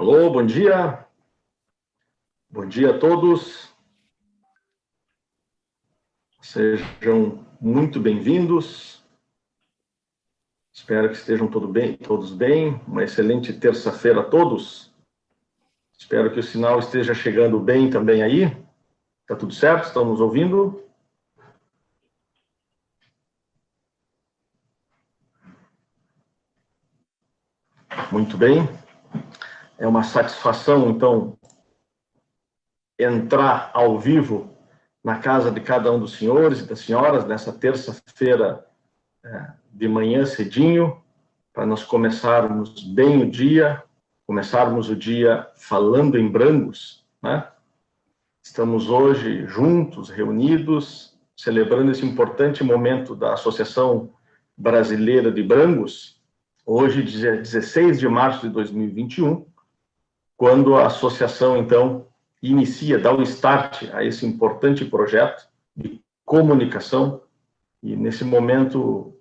Alô, bom dia. Bom dia a todos. Sejam muito bem-vindos. Espero que estejam todos bem. Uma excelente terça-feira a todos. Espero que o sinal esteja chegando bem também aí. Tá tudo certo? Estão nos ouvindo? Muito bem. É uma satisfação, então, entrar ao vivo na casa de cada um dos senhores e das senhoras nessa terça-feira de manhã cedinho, para nós começarmos bem o dia, começarmos o dia falando em Brangos, né? Estamos hoje juntos, reunidos, celebrando esse importante momento da Associação Brasileira de Brangos, hoje, dia 16 de março de 2021, quando a associação, então, dá o start a esse importante projeto de comunicação. E, nesse momento,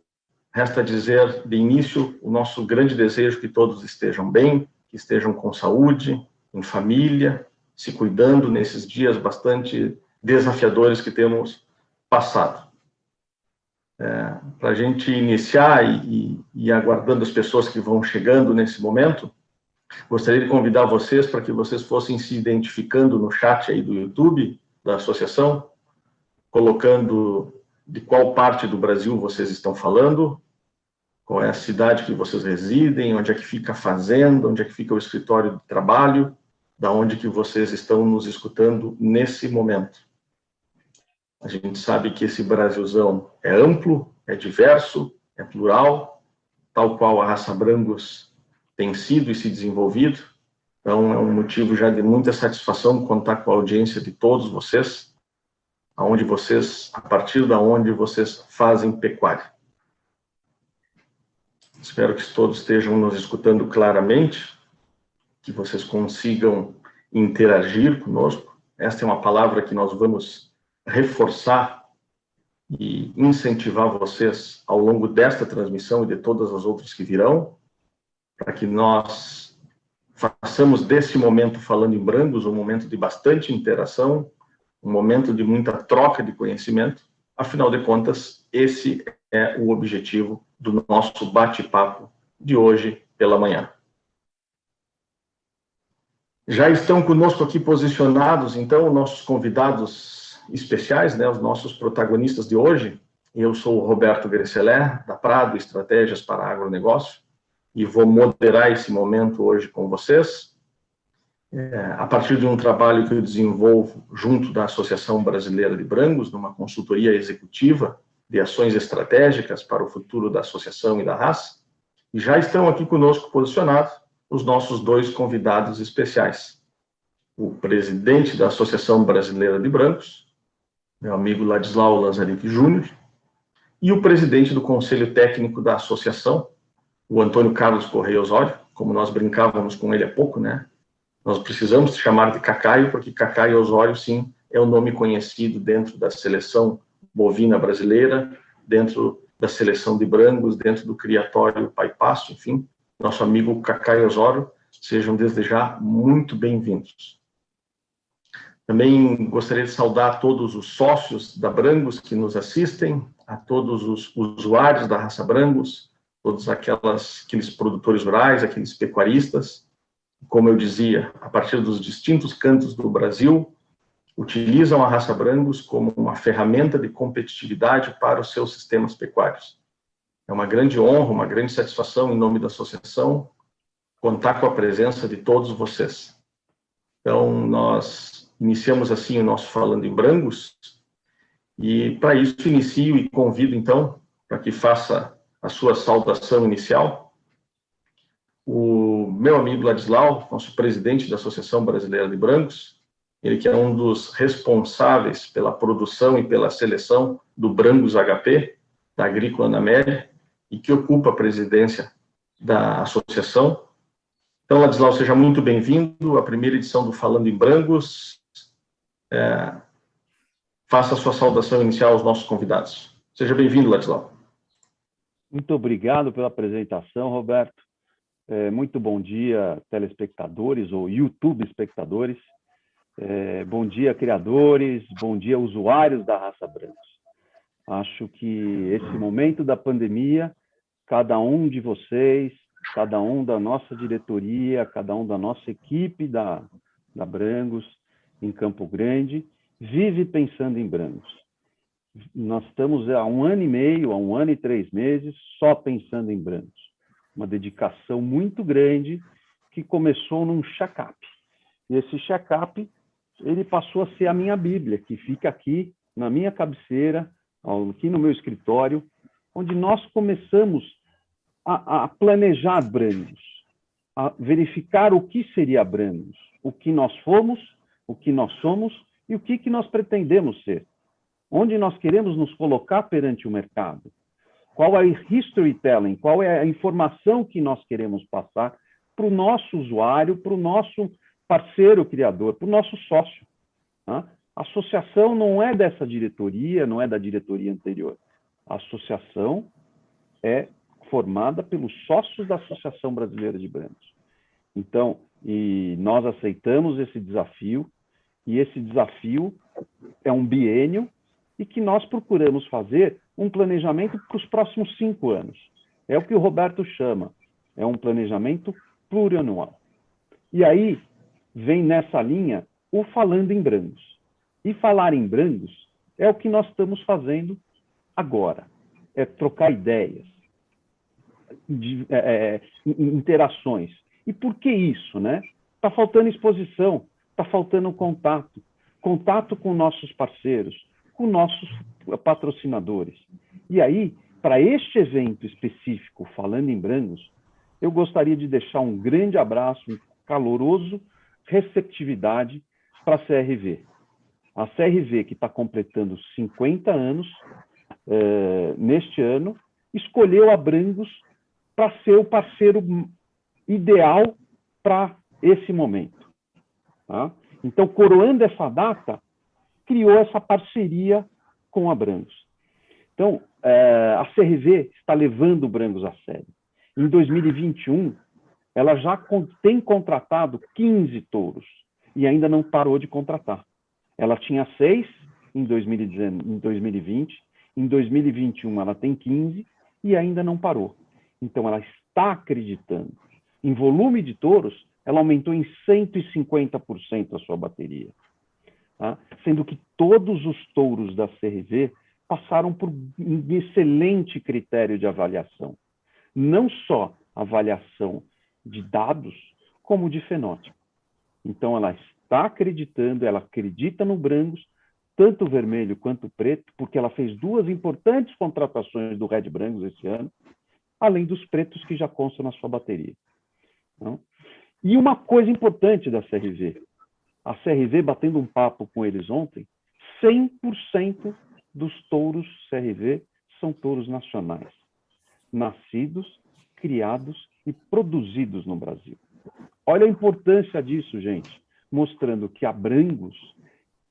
resta dizer, de início, o nosso grande desejo que todos estejam bem, que estejam com saúde, em família, se cuidando nesses dias bastante desafiadores que temos passado. Para a gente iniciar e aguardando as pessoas que vão chegando nesse momento, gostaria de convidar vocês para que vocês fossem se identificando no chat aí do YouTube, da associação, colocando de qual parte do Brasil vocês estão falando, qual é a cidade que vocês residem, onde é que fica a fazenda, onde é que fica o escritório de trabalho, da onde que vocês estão nos escutando nesse momento. A gente sabe que esse Brasilzão é amplo, é diverso, é plural, tal qual a raça Brangos tem sido e se desenvolvido. Então, é um motivo já de muita satisfação contar com a audiência de todos vocês, a partir da onde vocês fazem pecuária. Espero que todos estejam nos escutando claramente, que vocês consigam interagir conosco. Esta é uma palavra que nós vamos reforçar e incentivar vocês ao longo desta transmissão e de todas as outras que virão, para que nós façamos desse momento falando em Brangos um momento de bastante interação, um momento de muita troca de conhecimento. Afinal de contas, esse é o objetivo do nosso bate-papo de hoje pela manhã. Já estão conosco aqui posicionados, então, nossos convidados especiais, né, os nossos protagonistas de hoje. Eu sou o Roberto Gresselé, da Prado Estratégias para Agronegócio, e vou moderar esse momento hoje com vocês, a partir de um trabalho que eu desenvolvo junto da Associação Brasileira de Brangos, numa consultoria executiva de ações estratégicas para o futuro da associação e da raça. E já estão aqui conosco posicionados os nossos dois convidados especiais. O presidente da Associação Brasileira de Brangos, meu amigo Ladislau Lanzaric Júnior, e o presidente do Conselho Técnico da Associação, o Antônio Carlos Correia Osório, como nós brincávamos com ele há pouco, né? Nós precisamos chamar de Cacaio, porque Cacaio Osório, sim, é o nome conhecido dentro da seleção bovina brasileira, dentro da seleção de Brangos, dentro do criatório Pai Passo, enfim, nosso amigo Cacaio Osório, sejam desde já muito bem-vindos. Também gostaria de saudar todos os sócios da Brangos que nos assistem, a todos os usuários da raça Brangos, todos aqueles produtores rurais, aqueles pecuaristas, como eu dizia, a partir dos distintos cantos do Brasil, utilizam a raça Brangos como uma ferramenta de competitividade para os seus sistemas pecuários. É uma grande honra, uma grande satisfação, em nome da associação, contar com a presença de todos vocês. Então, nós iniciamos assim o nosso Falando em Brangos, e para isso inicio e convido, então, para que faça a sua saudação inicial, o meu amigo Ladislau, nosso presidente da Associação Brasileira de Brangos, ele que é um dos responsáveis pela produção e pela seleção do Brangos HP, da Agrícola Anameli, e que ocupa a presidência da associação. Então, Ladislau, seja muito bem-vindo à primeira edição do Falando em Brangos. Faça a sua saudação inicial aos nossos convidados. Seja bem-vindo, Ladislau. Muito obrigado pela apresentação, Roberto. Muito bom dia, telespectadores ou YouTube espectadores. Bom dia, criadores. Bom dia, usuários da Raça Brancos. Acho que esse momento da pandemia, cada um de vocês, cada um da nossa diretoria, cada um da nossa equipe da Brangos, em Campo Grande, vive pensando em Brangos. Nós estamos há 1 ano e meio, há 1 ano e 3 meses, só pensando em Brangos. Uma dedicação muito grande que começou num check-up. E esse check-up, ele passou a ser a minha Bíblia, que fica aqui na minha cabeceira, aqui no meu escritório, onde nós começamos a planejar Brangos, a verificar o que seria Brangos, o que nós fomos, o que nós somos e o que nós pretendemos ser. Onde nós queremos nos colocar perante o mercado. Qual é a historytelling, qual é a informação que nós queremos passar para o nosso usuário, para o nosso parceiro criador, para o nosso sócio. Tá? A associação não é dessa diretoria, não é da diretoria anterior. A associação é formada pelos sócios da Associação Brasileira de Brangos. Então, e nós aceitamos esse desafio, e esse desafio é um biênio, e que nós procuramos fazer um planejamento para os próximos 5 anos. É o que o Roberto chama, é um planejamento plurianual. E aí, vem nessa linha o Falando em Brangos. E falar em Brangos é o que nós estamos fazendo agora. É trocar ideias, interações. E por que isso, né? Está faltando exposição, está faltando contato com nossos parceiros, com nossos patrocinadores. E aí, para este evento específico, Falando em Brangos, eu gostaria de deixar um grande abraço, um caloroso receptividade para a CRV. A CRV, que está completando 50 anos neste ano, escolheu a Brangos para ser o parceiro ideal para esse momento. Tá? Então, coroando essa data, criou essa parceria com a Brangos. Então, a CRV está levando o Brangos a sério. Em 2021, ela já tem contratado 15 touros e ainda não parou de contratar. Ela tinha 6 em 2020, em 2021 ela tem 15 e ainda não parou. Então, ela está acreditando. Em volume de touros, ela aumentou em 150% a sua bateria. Tá? Sendo que todos os touros da CRV passaram por um excelente critério de avaliação. Não só avaliação de dados, como de fenótipo. Então, ela está acreditando, ela acredita no Brangos, tanto o vermelho quanto o preto, porque ela fez 2 importantes contratações do Red Brangos esse ano, além dos pretos que já constam na sua bateria. Não? E uma coisa importante da CRV, a CRV, batendo um papo com eles ontem, 100% dos touros CRV são touros nacionais, nascidos, criados e produzidos no Brasil. Olha a importância disso, gente, mostrando que a Brangos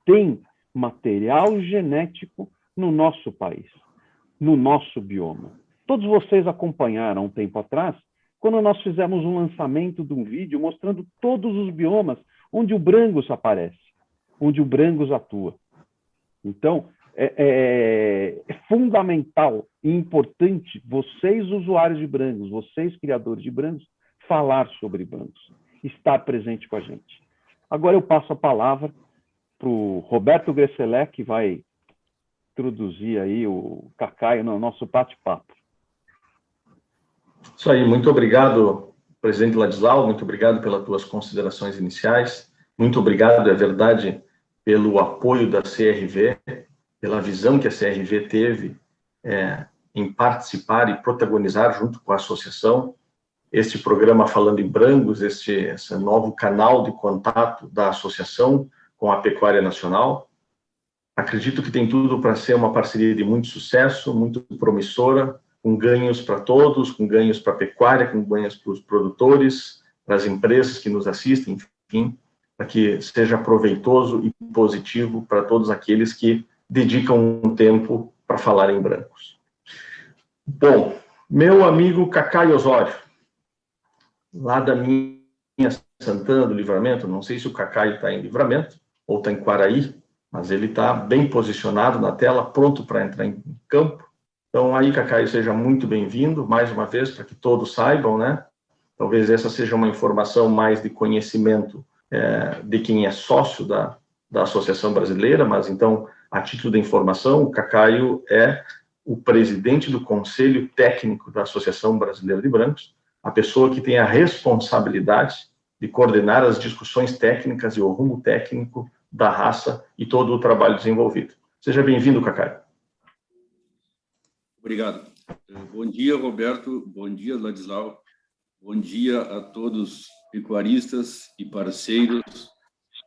tem material genético no nosso país, no nosso bioma. Todos vocês acompanharam um tempo atrás, quando nós fizemos um lançamento de um vídeo mostrando todos os biomas onde o Brangos aparece, onde o Brangos atua. Então, é fundamental e importante vocês, usuários de Brangos, vocês, criadores de Brangos, falar sobre Brangos, estar presente com a gente. Agora eu passo a palavra para o Roberto Gresselé, que vai introduzir aí o Cacai no nosso bate-papo. Isso aí, muito obrigado, presidente Ladislau, muito obrigado pelas tuas considerações iniciais, muito obrigado, é verdade, pelo apoio da CRV, pela visão que a CRV teve em participar e protagonizar junto com a associação este programa Falando em Brangos, esse novo canal de contato da associação com a pecuária nacional. Acredito que tem tudo para ser uma parceria de muito sucesso, muito promissora, com ganhos para todos, com ganhos para a pecuária, com ganhos para os produtores, para as empresas que nos assistem, enfim, para que seja proveitoso e positivo para todos aqueles que dedicam um tempo para falar em Brangos. Bom, meu amigo Cacai Osório, lá da minha Santana do Livramento. Não sei se o Cacaio está em Livramento ou está em Quaraí, mas ele está bem posicionado na tela, pronto para entrar em campo. Então, aí, Cacaio, seja muito bem-vindo, mais uma vez, para que todos saibam, né? Talvez essa seja uma informação mais de conhecimento de quem é sócio da Associação Brasileira, mas, então, a título de informação, o Cacaio é o presidente do Conselho Técnico da Associação Brasileira de Brancos, a pessoa que tem a responsabilidade de coordenar as discussões técnicas e o rumo técnico da raça e todo o trabalho desenvolvido. Seja bem-vindo, Cacaio. Obrigado. Bom dia, Roberto. Bom dia, Ladislau. Bom dia a todos pecuaristas e parceiros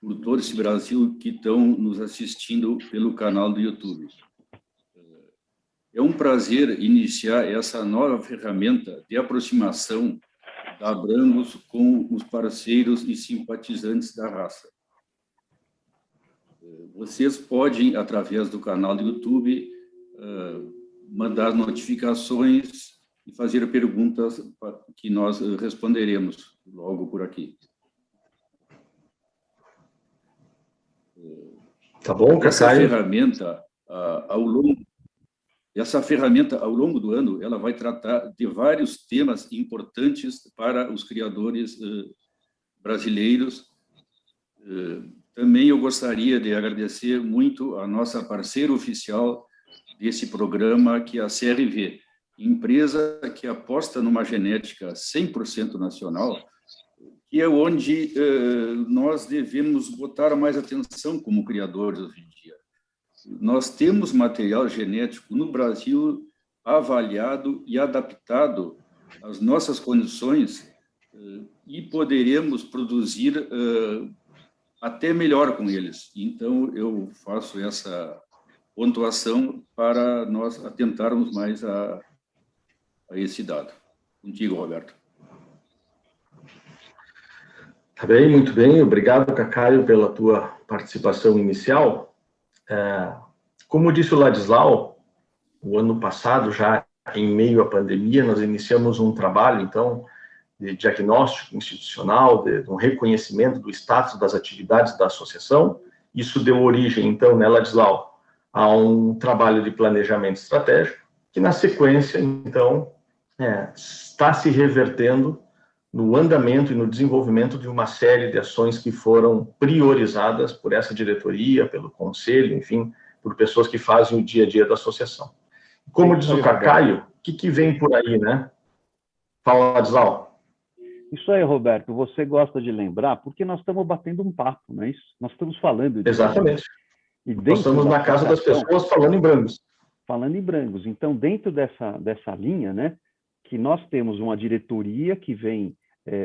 por todo esse Brasil que estão nos assistindo pelo canal do YouTube. É um prazer iniciar essa nova ferramenta de aproximação da Abrangos com os parceiros e simpatizantes da raça. Vocês podem, através do canal do YouTube, mandar notificações e fazer perguntas que nós responderemos logo por aqui. Tá bom, Cacaio? Essa ferramenta, ao longo do ano, ela vai tratar de vários temas importantes para os criadores brasileiros. Também eu gostaria de agradecer muito a nossa parceira oficial desse programa, que é a CRV, empresa que aposta numa genética 100% nacional, que é onde nós devemos botar mais atenção como criadores hoje em dia. Nós temos material genético no Brasil avaliado e adaptado às nossas condições e poderemos produzir até melhor com eles. Então, eu faço essa pontuação para nós atentarmos mais a esse dado. Contigo, Roberto. Tá bem, muito bem. Obrigado, Cacaio, pela tua participação inicial. Como disse o Ladislau, o ano passado, já em meio à pandemia, nós iniciamos um trabalho, então, de diagnóstico institucional, de um reconhecimento do status das atividades da associação. Isso deu origem, então, né, Ladislau, a um trabalho de planejamento estratégico, que, na sequência, então, está se revertendo no andamento e no desenvolvimento de uma série de ações que foram priorizadas por essa diretoria, pelo conselho, enfim, por pessoas que fazem o dia a dia da associação. Como diz o Cacaio, o que vem por aí, né? Fala, Ladislau. Isso aí, Roberto, você gosta de lembrar, porque nós estamos batendo um papo, não é isso? Nós estamos falando disso. Exatamente. E nós estamos na casa das pessoas falando em Brangos. Falando em Brangos. Então, dentro dessa linha, né, que nós temos uma diretoria que vem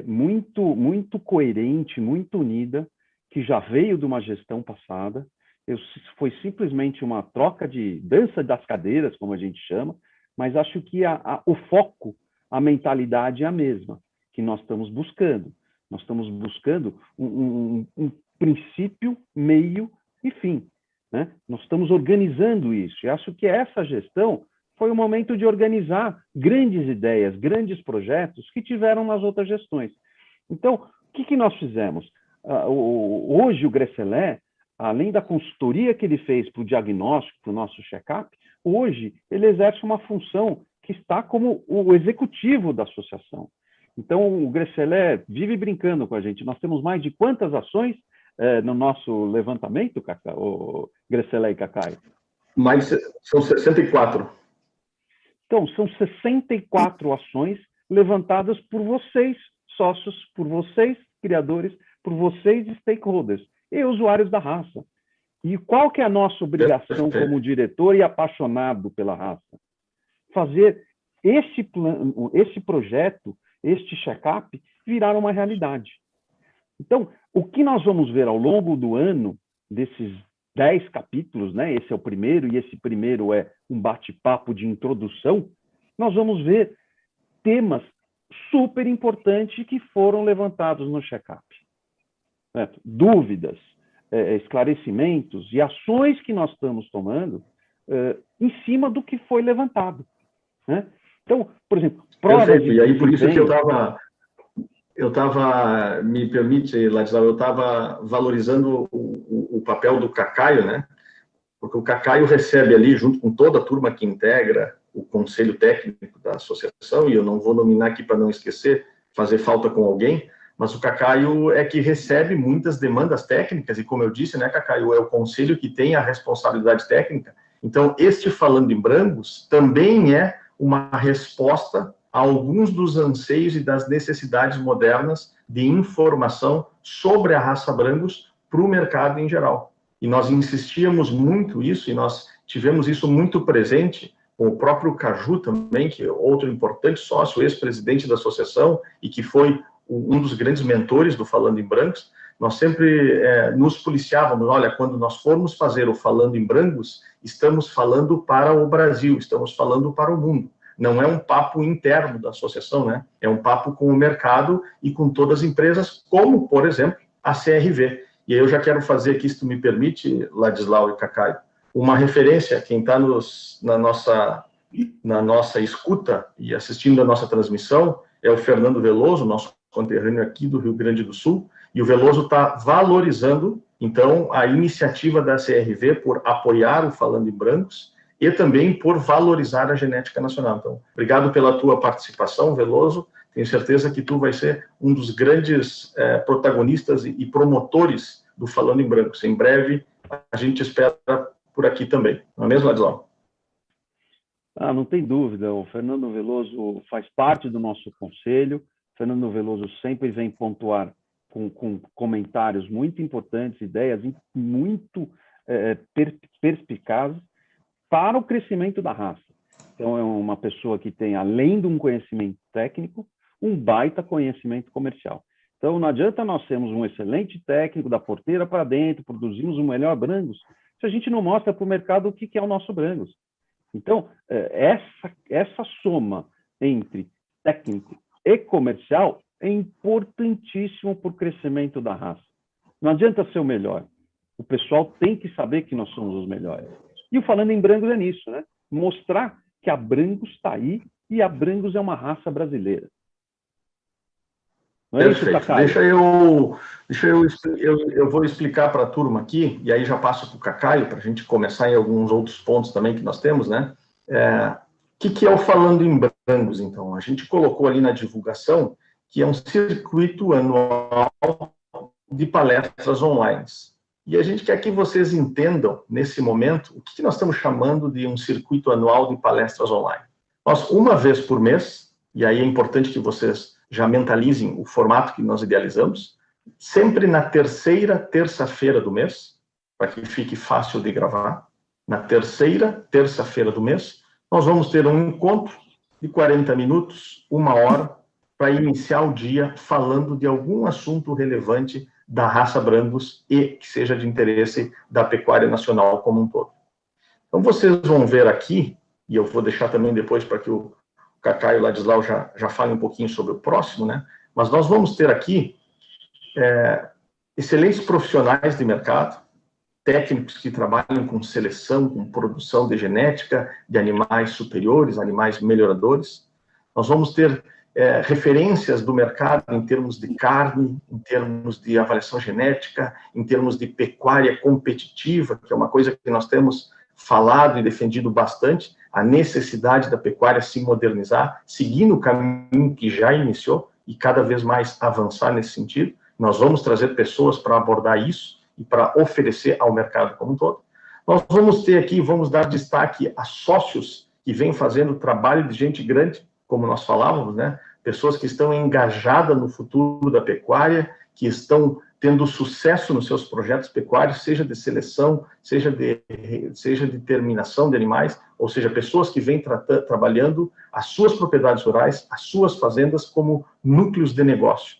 muito coerente, muito unida, que já veio de uma gestão passada. Foi simplesmente uma troca de dança das cadeiras, como a gente chama, mas acho que o foco, a mentalidade é a mesma, que nós estamos buscando. Nós estamos buscando um princípio, meio e fim, né? Nós estamos organizando isso, e acho que essa gestão foi o momento de organizar grandes ideias, grandes projetos que tiveram nas outras gestões. Então, o que nós fizemos? Hoje, o Gresselé, além da consultoria que ele fez para o diagnóstico, para o nosso check-up, hoje ele exerce uma função que está como o executivo da associação. Então, o Gresselé vive brincando com a gente. Nós temos mais de quantas ações no nosso levantamento, Gresselé e Cacaio? São 64. Então, são 64 ações levantadas por vocês, sócios, por vocês, criadores, por vocês, stakeholders, e usuários da raça. E qual que é a nossa obrigação como diretor e apaixonado pela raça? Fazer esse projeto, este check-up, virar uma realidade. Então, o que nós vamos ver ao longo do ano, desses 10 capítulos, né? Esse é o primeiro, e esse primeiro é um bate-papo de introdução, nós vamos ver temas super importantes que foram levantados no check-up. Dúvidas, esclarecimentos e ações que nós estamos tomando em cima do que foi levantado, né? Então, por exemplo, provas de desempenho. E aí, por isso que eu estava... Eu estava, me permite, Ladislau, eu estava valorizando o papel do Cacaio, né? Porque o Cacaio recebe ali, junto com toda a turma que integra o conselho técnico da associação, e eu não vou nominar aqui para não esquecer, fazer falta com alguém, mas o Cacaio é que recebe muitas demandas técnicas, e como eu disse, né, Cacaio, é o conselho que tem a responsabilidade técnica. Então, este Falando em Brangos também é uma resposta a alguns dos anseios e das necessidades modernas de informação sobre a raça Brangos para o mercado em geral. E nós insistíamos muito isso, e nós tivemos isso muito presente com o próprio Caju também, que é outro importante sócio, ex-presidente da associação, e que foi um dos grandes mentores do Falando em Brangos. Nós sempre nos policiávamos, olha, quando nós formos fazer o Falando em Brangos, estamos falando para o Brasil, estamos falando para o mundo. Não é um papo interno da associação, né? É um papo com o mercado e com todas as empresas, como, por exemplo, a CRV. E aí eu já quero fazer aqui, se tu me permite, Ladislau e Cacaio, uma referência, quem está na nossa escuta e assistindo a nossa transmissão é o Fernando Veloso, nosso conterrâneo aqui do Rio Grande do Sul, e o Veloso está valorizando, então, a iniciativa da CRV por apoiar o Falando em Brangos e também por valorizar a genética nacional. Então, obrigado pela tua participação, Veloso. Tenho certeza que tu vai ser um dos grandes protagonistas e promotores do Falando em Brangos. Em breve, a gente espera por aqui também. Não é mesmo, Ladislau? Não tem dúvida. O Fernando Veloso faz parte do nosso conselho. O Fernando Veloso sempre vem pontuar com comentários muito importantes, ideias muito perspicazes para o crescimento da raça. Então, é uma pessoa que tem, além de um conhecimento técnico, um baita conhecimento comercial. Então, não adianta nós sermos um excelente técnico da porteira para dentro, produzimos o melhor Brangos, se a gente não mostra para o mercado o que é o nosso Brangos. Então, essa soma entre técnico e comercial é importantíssimo para o crescimento da raça. Não adianta ser o melhor. O pessoal tem que saber que nós somos os melhores. E o Falando em Brangos é nisso, né? Mostrar que a Brangos está aí e a Brangos é uma raça brasileira. Não é isso, Cacaio? Eu vou explicar para a turma aqui, e aí já passo para o Cacaio, para a gente começar em alguns outros pontos também que nós temos, né? O que é o Falando em Brangos, então? A gente colocou ali na divulgação que é um circuito anual de palestras online. E a gente quer que vocês entendam, nesse momento, o que nós estamos chamando de um circuito anual de palestras online. Nós, uma vez por mês, e aí é importante que vocês já mentalizem o formato que nós idealizamos, sempre na terceira terça-feira do mês, para que fique fácil de gravar, na terceira terça-feira do mês, nós vamos ter um encontro de 40 minutos, 1 hora, para iniciar o dia falando de algum assunto relevante da raça Brangos e que seja de interesse da pecuária nacional como um todo. Então, vocês vão ver aqui, e eu vou deixar também depois para que o Cacaio e o Ladislau já falem um pouquinho sobre o próximo, né? Mas nós vamos ter aqui excelentes profissionais de mercado, técnicos que trabalham com seleção, com produção de genética de animais superiores, animais melhoradores. Nós vamos ter referências do mercado em termos de carne, em termos de avaliação genética, em termos de pecuária competitiva, que é uma coisa que nós temos falado e defendido bastante, a necessidade da pecuária se modernizar, seguindo o caminho que já iniciou e cada vez mais avançar nesse sentido. Nós vamos trazer pessoas para abordar isso e para oferecer ao mercado como um todo. Nós vamos ter aqui, vamos dar destaque a sócios que vêm fazendo trabalho de gente grande, como nós falávamos, né? Pessoas que estão engajadas no futuro da pecuária, que estão tendo sucesso nos seus projetos pecuários, seja de seleção, seja de terminação de animais, ou seja, pessoas que vêm trabalhando as suas propriedades rurais, as suas fazendas como núcleos de negócio.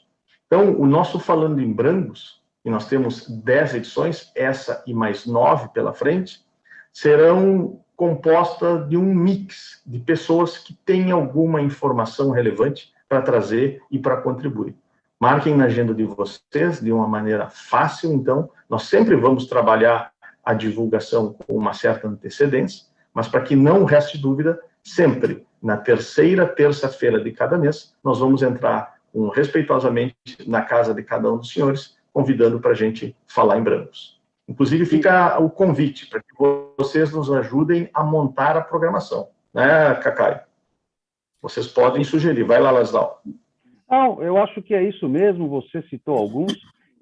Então, o nosso Falando em Brangos, e nós temos 10 edições, essa e mais 9 pela frente, serão compostas de um mix de pessoas que têm alguma informação relevante para trazer e para contribuir. Marquem na agenda de vocês de uma maneira fácil, então, nós sempre vamos trabalhar a divulgação com uma certa antecedência, mas para que não reste dúvida, sempre na terceira terça-feira de cada mês, nós vamos entrar respeitosamente na casa de cada um dos senhores, convidando para a gente falar em Brangos. Inclusive, fica o convite para que vocês nos ajudem a montar a programação, né, Cacai? Vocês podem sugerir. Vai lá, Lasdal. Não, eu acho que é isso mesmo, você citou alguns,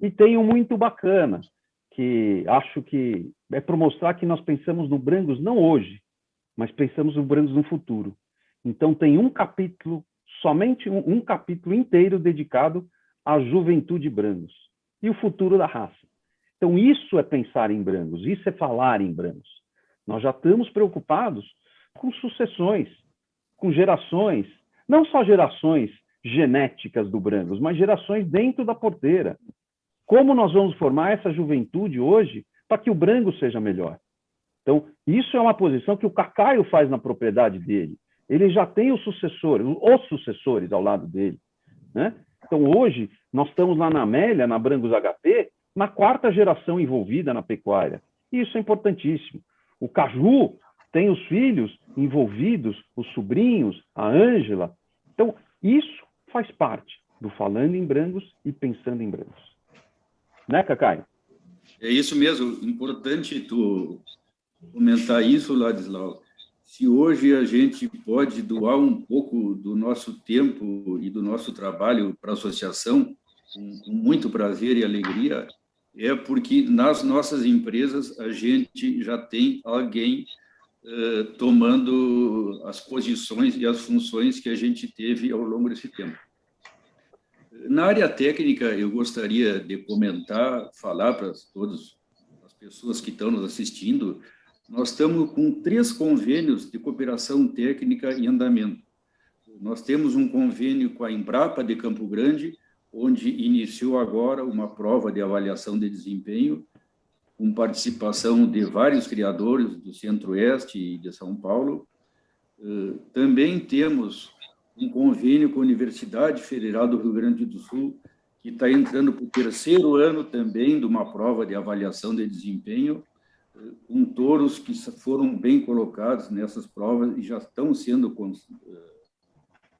e tem um muito bacana, que acho que é para mostrar que nós pensamos no Brangos não hoje, mas pensamos no Brangos no futuro. Então, tem um capítulo, somente um capítulo inteiro dedicado à juventude Brangos e o futuro da raça. Então, isso é pensar em Brangos, isso é falar em Brangos. Nós já estamos preocupados com sucessões, com gerações, não só gerações genéticas do Brangos, mas gerações dentro da porteira. Como nós vamos formar essa juventude hoje para que o Brangos seja melhor? Então, isso é uma posição que o Cacaio faz na propriedade dele. Ele já tem os sucessores ao lado dele, né? Então, hoje, nós estamos lá na Amélia, na Brangos HP, na 4ª geração envolvida na pecuária. E isso é importantíssimo. O Caju tem os filhos envolvidos, os sobrinhos, a Ângela. Então, isso faz parte do falando em Brangos e pensando em Brangos. Né, Cacai? É isso mesmo. Importante tu comentar isso, Ladislau. Se hoje a gente pode doar um pouco do nosso tempo e do nosso trabalho para a associação, com muito prazer e alegria, é porque nas nossas empresas a gente já tem alguém tomando as posições e as funções que a gente teve ao longo desse tempo. Na área técnica, eu gostaria de comentar, falar para todas as pessoas que estão nos assistindo, nós estamos com 3 convênios de cooperação técnica em andamento. Nós temos um convênio com a Embrapa de Campo Grande, onde iniciou agora uma prova de avaliação de desempenho, com participação de vários criadores do Centro-Oeste e de São Paulo. Também temos um convênio com a Universidade Federal do Rio Grande do Sul, que está entrando para o 3º ano também de uma prova de avaliação de desempenho, com touros que foram bem colocados nessas provas e já estão sendo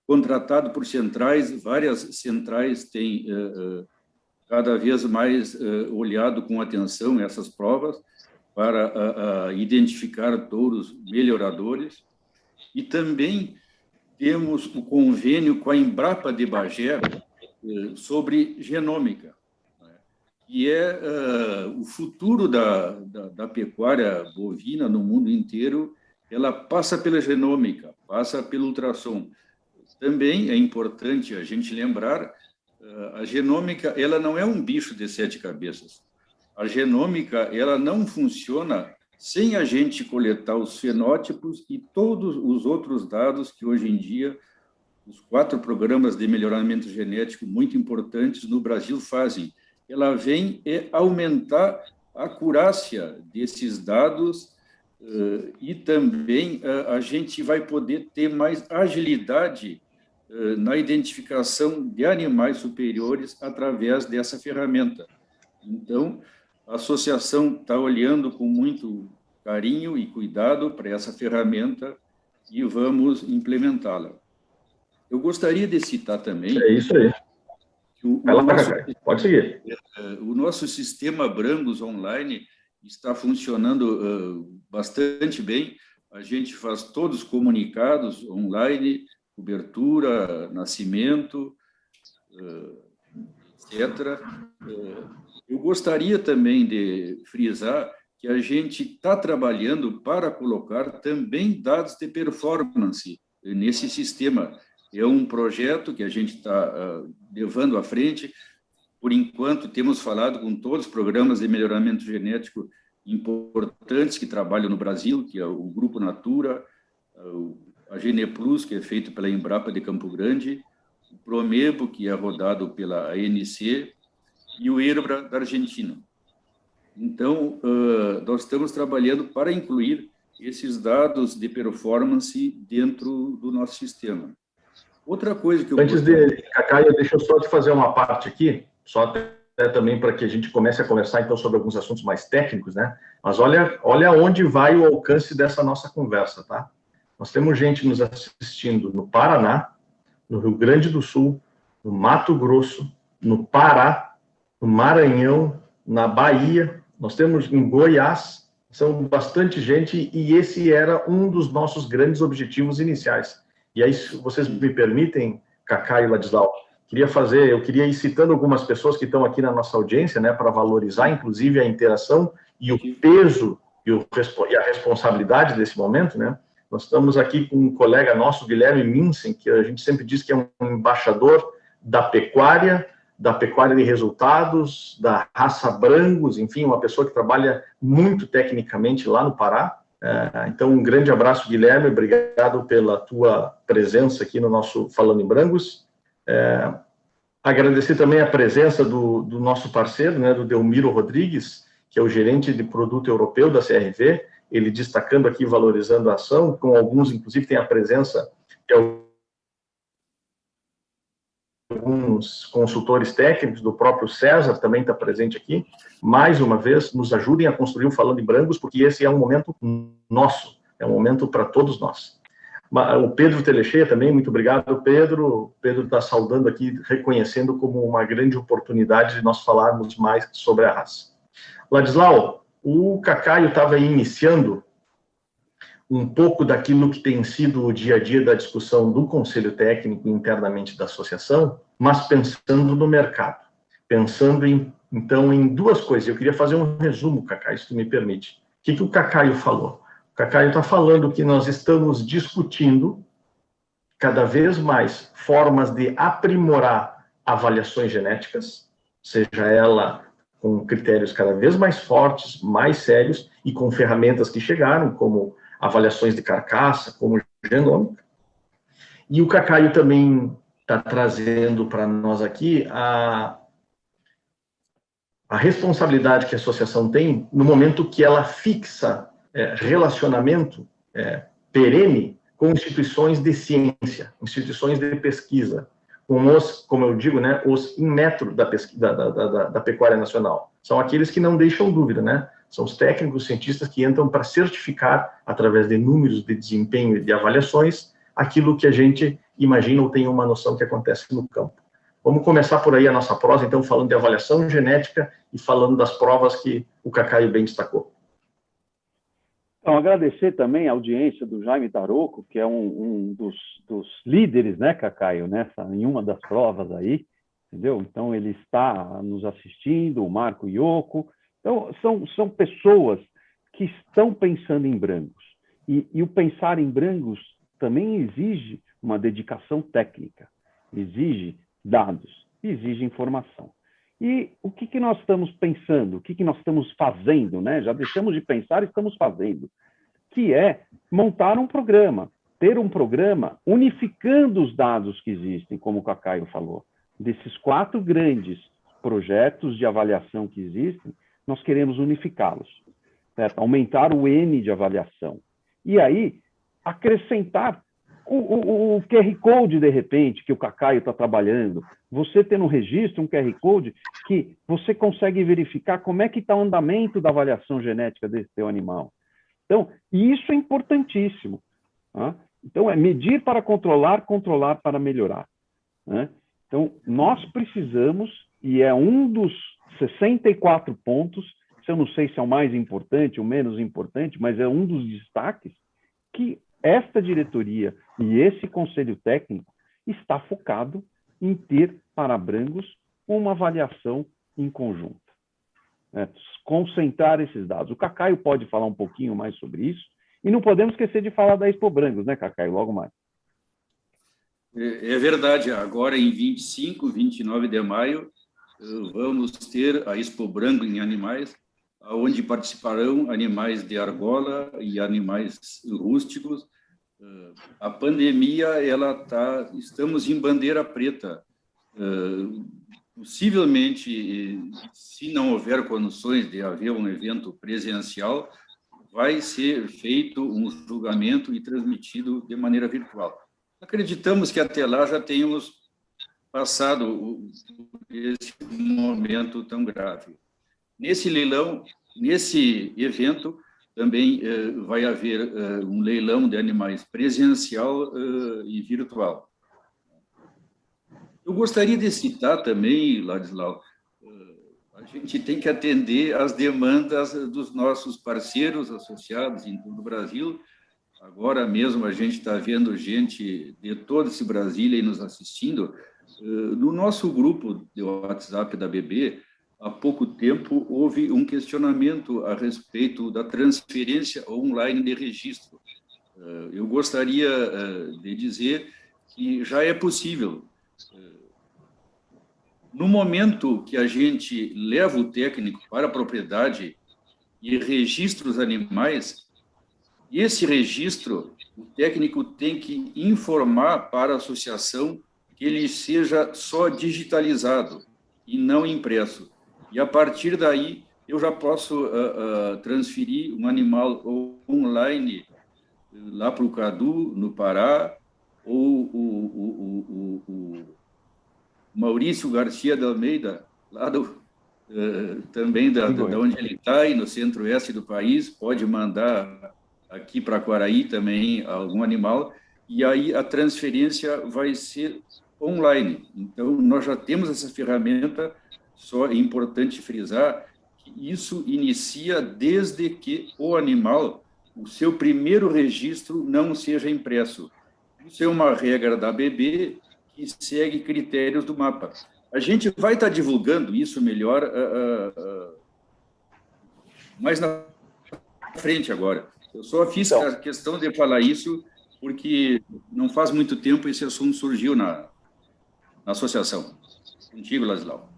contratados por centrais. Várias centrais têm cada vez mais olhado com atenção essas provas para identificar touros melhoradores. E também temos o convênio com a Embrapa de Bagé sobre genômica, que é o futuro da pecuária bovina no mundo inteiro. Ela passa pela genômica, passa pelo ultrassom. Também é importante a gente lembrar, a genômica ela não é um bicho de 7 cabeças. A genômica ela não funciona sem a gente coletar os fenótipos e todos os outros dados que hoje em dia os 4 programas de melhoramento genético muito importantes no Brasil fazem. Ela vem aumentar a acurácia desses dados e também a gente vai poder ter mais agilidade na identificação de animais superiores através dessa ferramenta. Então, a associação está olhando com muito carinho e cuidado para essa ferramenta e vamos implementá-la. Eu gostaria de citar também... É isso aí. Pode seguir. O nosso sistema Brangos Online está funcionando bastante bem. A gente faz todos os comunicados online, cobertura, nascimento, etc. Eu gostaria também de frisar que a gente está trabalhando para colocar também dados de performance nesse sistema. É um projeto que a gente está levando à frente. Por enquanto, temos falado com todos os programas de melhoramento genético importantes que trabalham no Brasil, que é o Grupo Natura, a GenePlus, que é feito pela Embrapa de Campo Grande, o Promebo, que é rodado pela ANC, e o Herbra da Argentina. Então, nós estamos trabalhando para incluir esses dados de performance dentro do nosso sistema. Outra coisa que eu... Antes de, Cacai, deixa eu só te fazer uma parte aqui, só até também para que a gente comece a conversar, então, sobre alguns assuntos mais técnicos, né? Mas olha onde vai o alcance dessa nossa conversa, tá? Nós temos gente nos assistindo no Paraná, no Rio Grande do Sul, no Mato Grosso, no Pará, no Maranhão, na Bahia, nós temos em Goiás, são bastante gente, e esse era um dos nossos grandes objetivos iniciais. E aí, se vocês me permitem, Cacá e Ladislau, eu queria ir citando algumas pessoas que estão aqui na nossa audiência, né, para valorizar, inclusive, a interação e o peso e a responsabilidade desse momento, né? Nós estamos aqui com um colega nosso, Guilherme Minsen, que a gente sempre diz que é um embaixador da pecuária de resultados, da raça Brangos, enfim, uma pessoa que trabalha muito tecnicamente lá no Pará. Então, um grande abraço, Guilherme, obrigado pela tua presença aqui no nosso Falando em Brangos. Agradecer também a presença do nosso parceiro, né, do Delmiro Rodrigues, que é o gerente de produto europeu da CRV, ele destacando aqui, valorizando a ação, com alguns, inclusive, tem a presença de alguns consultores técnicos, do próprio César também está presente aqui. Mais uma vez, nos ajudem a construir o Falando em Brangos, porque esse é um momento nosso, é um momento para todos nós. O Pedro Telecheia também, muito obrigado, Pedro. O Pedro está saudando aqui, reconhecendo como uma grande oportunidade de nós falarmos mais sobre a raça. Ladislau, o Cacaio estava iniciando um pouco daquilo que tem sido o dia a dia da discussão do Conselho Técnico internamente da associação, mas pensando no mercado, pensando então em duas coisas. Eu queria fazer um resumo, Cacaio, se tu me permite. O que o Cacaio falou? O Cacaio está falando que nós estamos discutindo cada vez mais formas de aprimorar avaliações genéticas, seja ela com critérios cada vez mais fortes, mais sérios, e com ferramentas que chegaram, como avaliações de carcaça, como genômica. E o Cacaio também está trazendo para nós aqui a responsabilidade que a associação tem no momento que ela fixa relacionamento perene com instituições de ciência, instituições de pesquisa, com os, como eu digo, né, os in metro da pecuária nacional. São aqueles que não deixam dúvida, né? São os técnicos, cientistas que entram para certificar, através de números de desempenho e de avaliações, aquilo que a gente imagina ou tem uma noção que acontece no campo. Vamos começar por aí a nossa prosa, então, falando de avaliação genética e falando das provas que o Cacaio bem destacou. Então, agradecer também a audiência do Jaime Taroco, que é um dos líderes, né, Cacaio, em uma das provas aí, entendeu? Então, ele está nos assistindo, o Marco Ioco. Então, são pessoas que estão pensando em Brangos. E o pensar em Brangos também exige uma dedicação técnica, exige dados, exige informação. E o que nós estamos pensando, o que nós estamos fazendo, né? Já deixamos de pensar e estamos fazendo, que é montar um programa, ter um programa unificando os dados que existem, como o Cacaio falou. Desses 4 grandes projetos de avaliação que existem, nós queremos unificá-los, certo? Aumentar o N de avaliação. E aí, acrescentar o QR Code, de repente, que o Cacaio está trabalhando. Você ter no registro um QR Code que você consegue verificar como é que está o andamento da avaliação genética desse teu animal. Então, isso é importantíssimo. Tá? Então, é medir para controlar, controlar para melhorar. Né? Então, nós precisamos, e é um dos 64 pontos, eu não sei se é o mais importante ou menos importante, mas é um dos destaques, que esta diretoria e esse conselho técnico está focado em ter para Brangos uma avaliação em conjunto. Concentrar esses dados. O Cacaio pode falar um pouquinho mais sobre isso, e não podemos esquecer de falar da Expo Brangos, né, Cacaio? Logo mais. É verdade, agora em 25, 29 de maio, vamos ter a Expo Brangos em animais, onde participarão animais de argola e animais rústicos. A pandemia, estamos em bandeira preta. Possivelmente, se não houver condições de haver um evento presencial, vai ser feito um julgamento e transmitido de maneira virtual. Acreditamos que até lá já tenhamos passado esse momento tão grave. Nesse leilão, nesse evento, também vai haver um leilão de animais presencial e virtual. Eu gostaria de citar também, Ladislau, a gente tem que atender às demandas dos nossos parceiros associados em todo o Brasil. Agora mesmo a gente está vendo gente de todo esse Brasil aí nos assistindo. No nosso grupo de WhatsApp da BB, há pouco tempo houve um questionamento a respeito da transferência online de registro. Eu gostaria de dizer que já é possível. No momento que a gente leva o técnico para a propriedade e registra os animais, esse registro, o técnico tem que informar para a associação que ele seja só digitalizado e não impresso. E, a partir daí, eu já posso transferir um animal online lá para o Cadu, no Pará, ou o Maurício Garcia de Almeida, lá também da onde ele está, e no centro-oeste do país, pode mandar aqui para Quaraí também algum animal, e aí a transferência vai ser online. Então, nós já temos essa ferramenta, só é importante frisar que isso inicia desde que o animal, o seu primeiro registro, não seja impresso. Isso é uma regra da ABB que segue critérios do mapa. A gente vai estar divulgando isso melhor mais na frente agora. Eu só fiz a questão de falar isso porque não faz muito tempo esse assunto surgiu na associação. Contigo, Ladislau.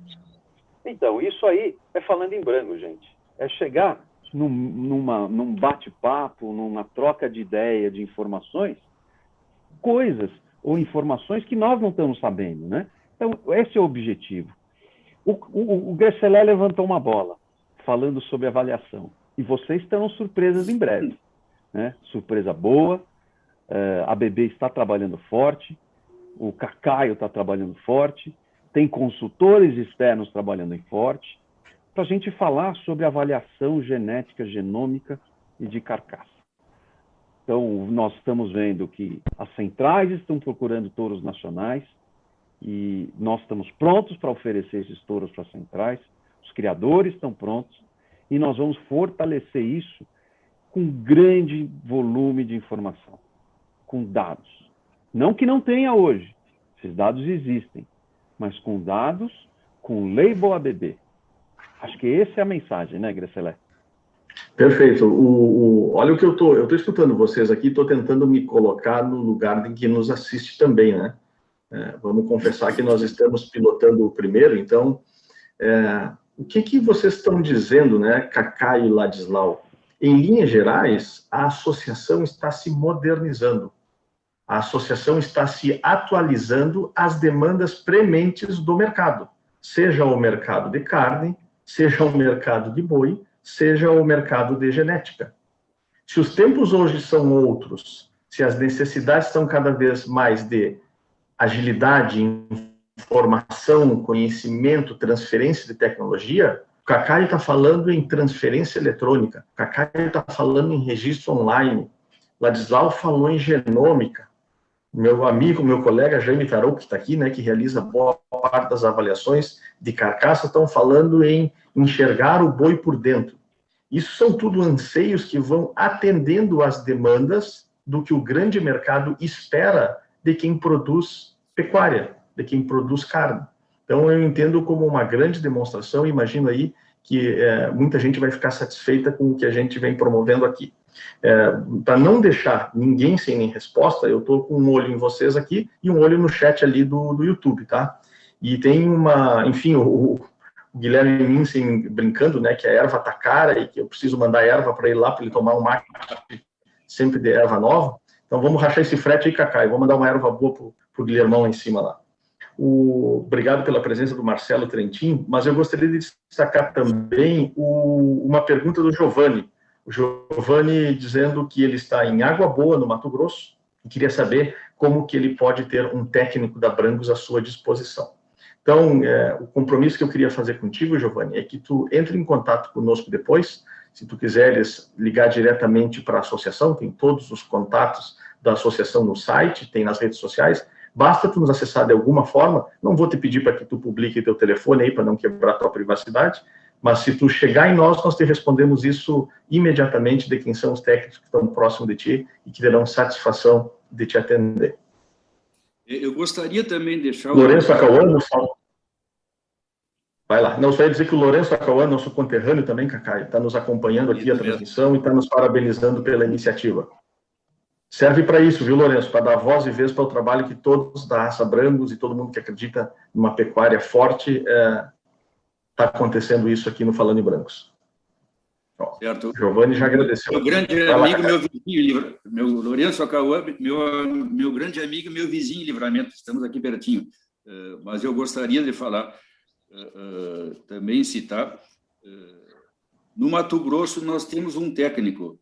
Então, isso aí é falando em branco, gente. É chegar num bate-papo, numa troca de ideia, de informações, coisas ou informações que nós não estamos sabendo, né? Então, esse é o objetivo. O Gresselé levantou uma bola, falando sobre avaliação. E vocês terão surpresas em breve, né? Surpresa boa, a BB está trabalhando forte, o Cacaio está trabalhando forte, tem consultores externos trabalhando forte, para a gente falar sobre avaliação genética, genômica e de carcaça. Então, nós estamos vendo que as centrais estão procurando touros nacionais e nós estamos prontos para oferecer esses touros para as centrais, os criadores estão prontos e nós vamos fortalecer isso com grande volume de informação, com dados. Não que não tenha hoje, esses dados existem, mas com dados, com label ABB. Acho que essa é a mensagem, né, Gresselé? Perfeito. Olha o que eu estou escutando vocês aqui, estou tentando me colocar no lugar em que nos assiste também, né? Vamos confessar que nós estamos pilotando o primeiro, então, o que vocês estão dizendo, né, Cacá e Ladislau? Em linhas gerais, a associação está se modernizando, a associação está se atualizando às demandas prementes do mercado, seja o mercado de carne, seja o mercado de boi, seja o mercado de genética. Se os tempos hoje são outros, se as necessidades são cada vez mais de agilidade, informação, conhecimento, transferência de tecnologia, o Cacá está falando em transferência eletrônica, o Cacá está falando em registro online, Ladislau falou em genômica, meu amigo, meu colega Jaime Tarou, que está aqui, né, que realiza boa parte das avaliações de carcaça, estão falando em enxergar o boi por dentro. Isso são tudo anseios que vão atendendo às demandas do que o grande mercado espera de quem produz pecuária, de quem produz carne. Então, eu entendo como uma grande demonstração, imagino aí que muita gente vai ficar satisfeita com o que a gente vem promovendo aqui. Para não deixar ninguém sem resposta, eu estou com um olho em vocês aqui e um olho no chat ali do YouTube, tá? E tem enfim, o Guilherme Minsen brincando, né, que a erva tá cara e que eu preciso mandar erva para ele lá, para ele tomar um mate sempre de erva nova. Então vamos rachar esse frete aí, Cacá, e vou mandar uma erva boa pro Guilhermão lá em cima lá. Obrigado pela presença do Marcelo Trentin, mas eu gostaria de destacar também uma pergunta do Giovanni. O Giovanni dizendo que ele está em Água Boa, no Mato Grosso, e queria saber como que ele pode ter um técnico da Brangos à sua disposição. Então, o compromisso que eu queria fazer contigo, Giovanni, é que tu entre em contato conosco depois, se tu quiseres ligar diretamente para a associação, tem todos os contatos da associação no site, tem nas redes sociais, basta tu nos acessar de alguma forma, não vou te pedir para que tu publique teu telefone aí, para não quebrar tua privacidade, mas se tu chegar em nós, nós te respondemos isso imediatamente de quem são os técnicos que estão próximos de ti e que terão satisfação de te atender. Eu gostaria também de deixar... Lourenço Acauã, vai lá. Não, só ia dizer que o Lourenço Acauã, nosso conterrâneo também, Cacá, está nos acompanhando aqui a transmissão e está nos parabenizando pela iniciativa. Serve para isso, viu, Lourenço? Para dar voz e vez para o trabalho que todos da raça Brangos e todo mundo que acredita numa pecuária forte está acontecendo isso aqui no Falando em Brancos. Certo. Giovanni já agradeceu. Meu grande amigo, meu vizinho, meu Lourenço Acauã, meu grande amigo, meu vizinho em Livramento, estamos aqui pertinho. Mas eu gostaria de falar, também citar, no Mato Grosso nós temos um técnico.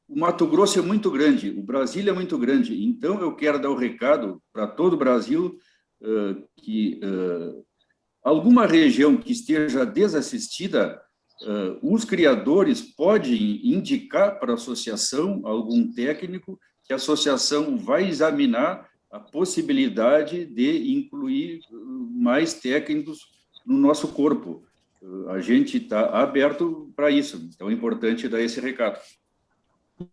O Mato Grosso é muito grande, o Brasil é muito grande, então eu quero dar o recado para todo o Brasil que alguma região que esteja desassistida, os criadores podem indicar para a associação algum técnico que a associação vai examinar a possibilidade de incluir mais técnicos no nosso corpo. A gente está aberto para isso, então é importante dar esse recado.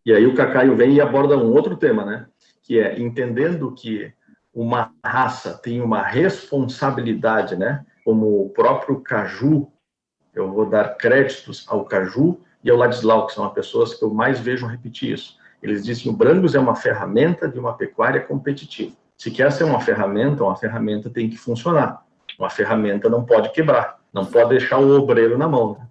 E aí o Cacaio vem e aborda um outro tema, né? Que é entendendo que uma raça tem uma responsabilidade, né? Como o próprio Caju, eu vou dar créditos ao Caju e ao Ladislau, que são as pessoas que eu mais vejo repetir isso. Eles dizem que o Brangos é uma ferramenta de uma pecuária competitiva. Se quer ser uma ferramenta tem que funcionar. Uma ferramenta não pode quebrar, não pode deixar o obreiro na mão, né?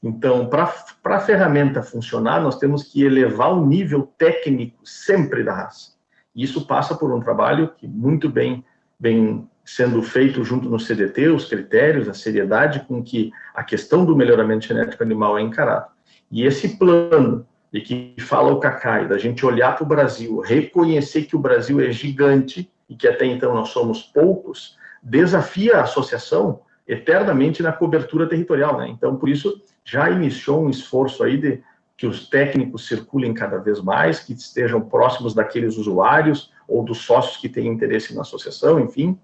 Então, para a ferramenta funcionar, nós temos que elevar o nível técnico sempre da raça. E isso passa por um trabalho que muito bem sendo feito junto no CDT, os critérios, a seriedade com que a questão do melhoramento genético animal é encarada. E esse plano de que fala o Cacai, da gente olhar para o Brasil, reconhecer que o Brasil é gigante e que até então nós somos poucos, desafia a associação eternamente na cobertura territorial, né? Então, por isso, já iniciou um esforço aí de que os técnicos circulem cada vez mais, que estejam próximos daqueles usuários ou dos sócios que têm interesse na associação, enfim,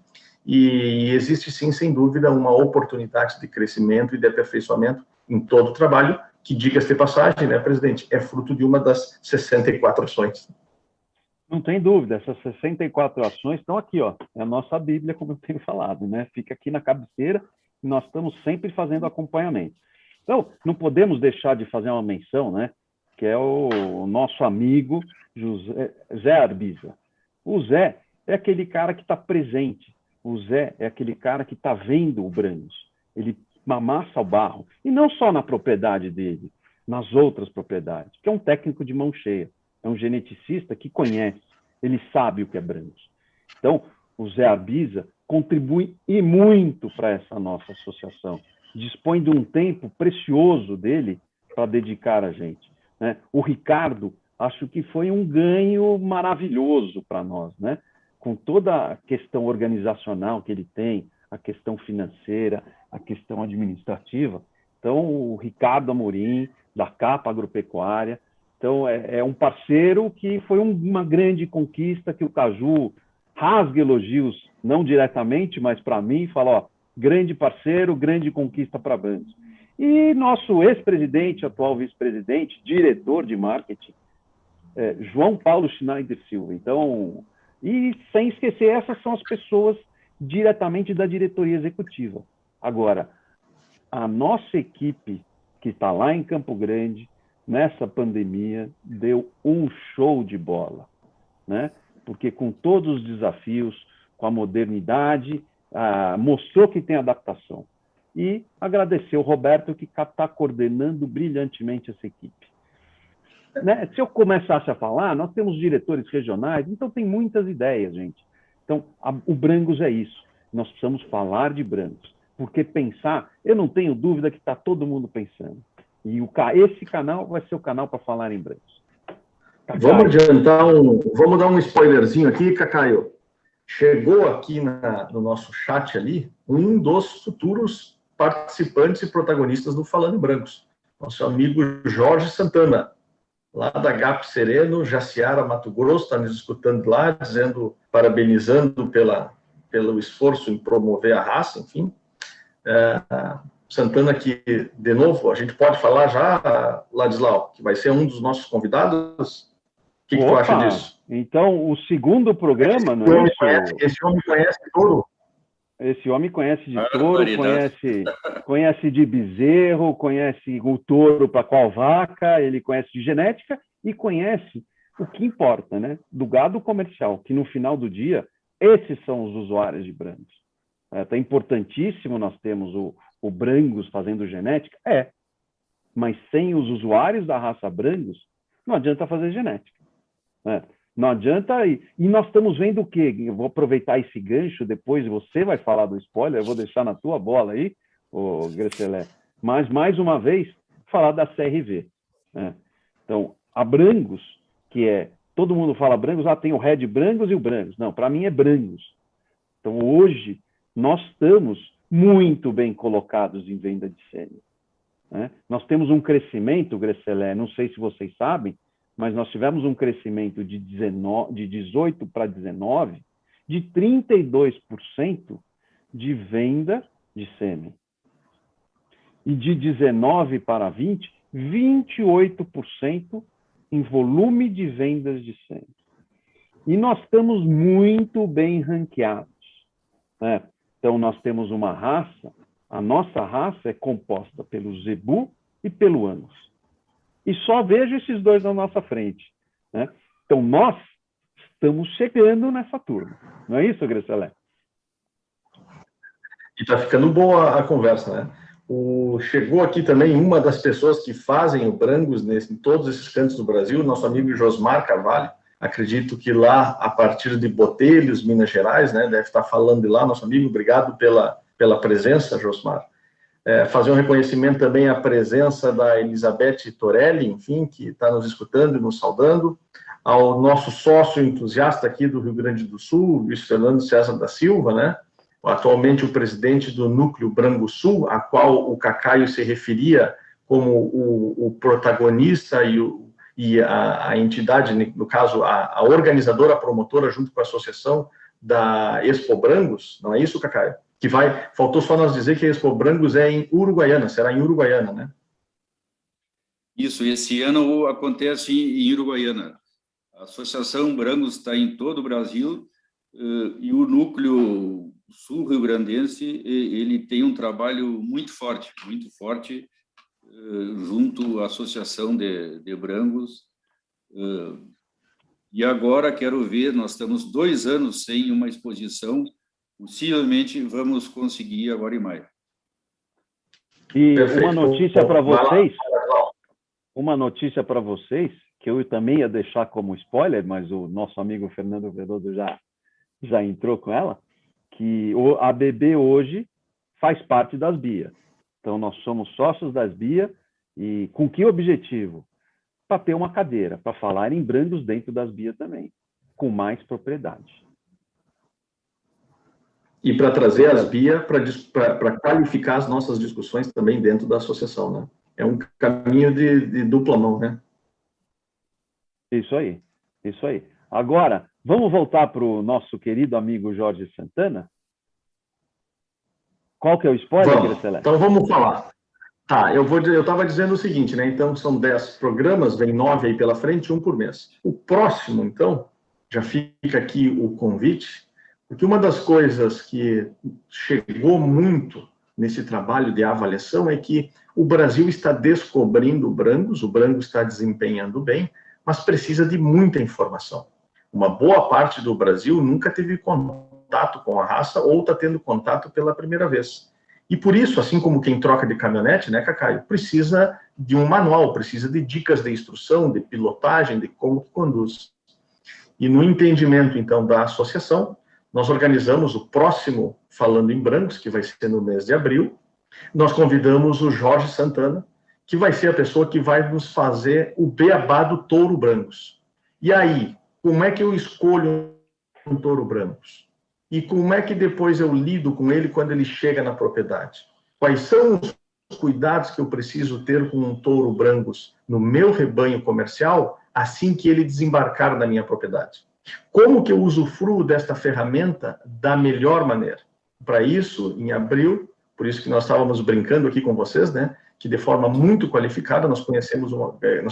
e existe sim, sem dúvida, uma oportunidade de crescimento e de aperfeiçoamento em todo o trabalho, que, diga-se de passagem, né, presidente, é fruto de uma das 64 ações. Não tem dúvida, essas 64 ações estão aqui, ó, é a nossa Bíblia, como eu tenho falado, né? Fica aqui na cabeceira e nós estamos sempre fazendo acompanhamento. Então, não podemos deixar de fazer uma menção, né? Que é o nosso amigo Zé Arbiza. O Zé é aquele cara que está presente, o Zé é aquele cara que está vendo o Brangos, ele amassa o barro, e não só na propriedade dele, nas outras propriedades, que é um técnico de mão cheia. É um geneticista que conhece, ele sabe o que é Brangos. Então, o Zé Arbiza contribui e muito para essa nossa associação. Dispõe de um tempo precioso dele para dedicar a gente, né? O Ricardo, acho que foi um ganho maravilhoso para nós, né? Com toda a questão organizacional que ele tem, a questão financeira, a questão administrativa. Então, o Ricardo Amorim, da Capa Agropecuária, então, é um parceiro que foi uma grande conquista, que o Caju rasga elogios, não diretamente, mas para mim, fala, ó, grande parceiro, grande conquista para Brangos. E nosso ex-presidente, atual vice-presidente, diretor de marketing, João Paulo Schneider Silva. Então, e sem esquecer, essas são as pessoas diretamente da diretoria executiva. Agora, a nossa equipe, que está lá em Campo Grande, nessa pandemia, deu um show de bola, né? Porque com todos os desafios, com a modernidade, mostrou que tem adaptação. E agradecer o Roberto, que está coordenando brilhantemente essa equipe. Né? Se eu começasse a falar, nós temos diretores regionais, então tem muitas ideias, gente. Então, o Brangos é isso. Nós precisamos falar de Brangos, porque pensar, eu não tenho dúvida que está todo mundo pensando. E esse canal vai ser o canal para falar em Brangos. Vamos adiantar vamos dar um spoilerzinho aqui, Cacaio. Chegou aqui no nosso chat ali um dos futuros participantes e protagonistas do Falando em Brancos, nosso amigo Jorge Santana. lá da GAP Sereno, Jaciara, Mato Grosso, está nos escutando lá, dizendo, parabenizando pelo esforço em promover a raça, enfim. Santana, que, de novo, a gente pode falar já, Ladislau, que vai ser um dos nossos convidados. O que tu acha disso? Então, o segundo programa, não é isso? Esse homem conhece touro. Esse homem conhece de touro, conhece de bezerro, conhece o touro para qual vaca, ele conhece de genética e conhece o que importa, né? Do gado comercial, que no final do dia, esses são os usuários de Brangos. É importantíssimo nós temos o Brangos fazendo genética? Mas sem os usuários da raça Brangos, não adianta fazer genética. Não adianta, e nós estamos vendo o quê? Eu vou aproveitar esse gancho, depois você vai falar do spoiler, eu vou deixar na tua bola aí, ô Grecelé, mas, mais uma vez, falar da CRV. Então, a Brangos, que todo mundo fala Brangos, tem o Red Brangos e o Brangos. Não, para mim é Brangos. Então, hoje, nós estamos muito bem colocados em venda de sêmen. Nós temos um crescimento, Grecelé, não sei se vocês sabem, mas nós tivemos um crescimento de 18 para 19, de 32% de venda de sêmen. E de 19 para 20, 28% em volume de vendas de sêmen. E nós estamos muito bem ranqueados. Então, nós temos uma raça, a nossa raça é composta pelo Zebu e pelo Angus. E só vejo esses dois na nossa frente. Então, nós estamos chegando nessa turma. Não é isso, Grecelé? E está ficando boa a conversa, né? Chegou aqui também uma das pessoas que fazem o Brangos em todos esses cantos do Brasil, nosso amigo Josmar Carvalho. Acredito que lá, a partir de Botelhos, Minas Gerais, né? Deve estar falando de lá, nosso amigo. Obrigado pela presença, Josmar. Fazer um reconhecimento também à presença da Elizabeth Torelli, enfim, que está nos escutando e nos saudando, ao nosso sócio entusiasta aqui do Rio Grande do Sul, Luiz Fernando César da Silva, né? Atualmente o presidente do Núcleo Brango Sul, a qual o Cacaio se referia como o protagonista e a entidade, no caso, a organizadora, a promotora, junto com a associação da Expo Brangos, não é isso, Cacaio? Faltou só nós dizer que a Expo Brangos é em Uruguaiana, será em Uruguaiana, né? Isso, esse ano acontece em Uruguaiana. A Associação Brangos está em todo o Brasil e o núcleo sul-rio-grandense, ele tem um trabalho muito forte junto à Associação de Brangos. E agora, quero ver, nós estamos 2 anos sem uma exposição. Possivelmente vamos conseguir agora em maio. E perfeito. Uma notícia para vocês, que eu também ia deixar como spoiler, mas o nosso amigo Fernando Veloso já entrou com ela, que a BB hoje faz parte das BIA. Então, nós somos sócios das BIA, e com que objetivo? Para ter uma cadeira, para falar em Brangos dentro das BIA também, com mais propriedade. E para trazer as BIA para qualificar as nossas discussões também dentro da associação, né? É um caminho de dupla mão, né? Isso aí. Agora, vamos voltar para o nosso querido amigo Jorge Santana? Qual que é o spoiler, Grecelé? Então vamos falar. Tá, eu estava dizendo o seguinte, né? Então são 10 programas, vem 9 aí pela frente, 1 por mês. O próximo, então, já fica aqui o convite, porque uma das coisas que chegou muito nesse trabalho de avaliação é que o Brasil está descobrindo o Brangos está desempenhando bem, mas precisa de muita informação. Uma boa parte do Brasil nunca teve contato com a raça ou está tendo contato pela primeira vez. E por isso, assim como quem troca de caminhonete, né, Cacaio, precisa de um manual, precisa de dicas de instrução, de pilotagem, de como conduz. E no entendimento, então, da associação, nós organizamos o próximo Falando em Brangos, que vai ser no mês de abril. Nós convidamos o Jorge Santana, que vai ser a pessoa que vai nos fazer o beabá do touro Brangos. E aí, como é que eu escolho um touro Brangos? E como é que depois eu lido com ele quando ele chega na propriedade? Quais são os cuidados que eu preciso ter com um touro Brangus no meu rebanho comercial assim que ele desembarcar na minha propriedade? Como que eu usufruo desta ferramenta da melhor maneira? Para isso, em abril, por isso que nós estávamos brincando aqui com vocês, né, que de forma muito qualificada nós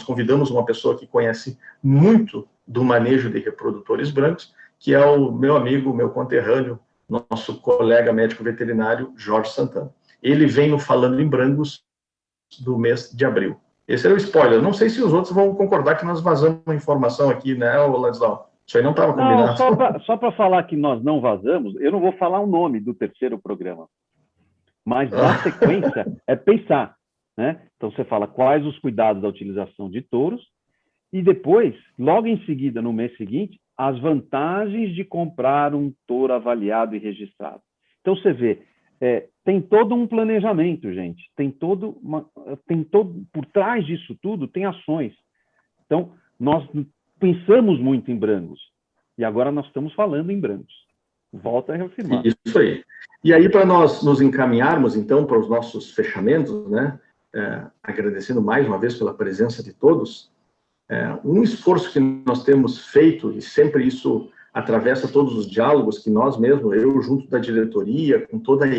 convidamos uma pessoa que conhece muito do manejo de reprodutores brancos, que é o meu amigo, meu conterrâneo, nosso colega médico veterinário, Jorge Santana. Ele vem no Falando em Brangus do mês de abril. Esse é o spoiler. Não sei se os outros vão concordar que nós vazamos uma informação aqui, né, Ladislau? Isso aí não estava combinado. Só para falar que nós não vazamos, eu não vou falar o nome do terceiro programa. Mas na sequência é pensar, né? Então você fala quais os cuidados da utilização de touros e depois, logo em seguida, no mês seguinte, as vantagens de comprar um touro avaliado e registrado. Então você vê, tem todo um planejamento, gente. Por trás disso tudo tem ações. Então nós pensamos muito em Brangus e agora nós estamos falando em Brangus. Volta a reafirmar. Isso aí. E aí, para nós nos encaminharmos, então, para os nossos fechamentos, né, agradecendo mais uma vez pela presença de todos, um esforço que nós temos feito, e sempre isso atravessa todos os diálogos que nós mesmos, eu junto da diretoria, com toda a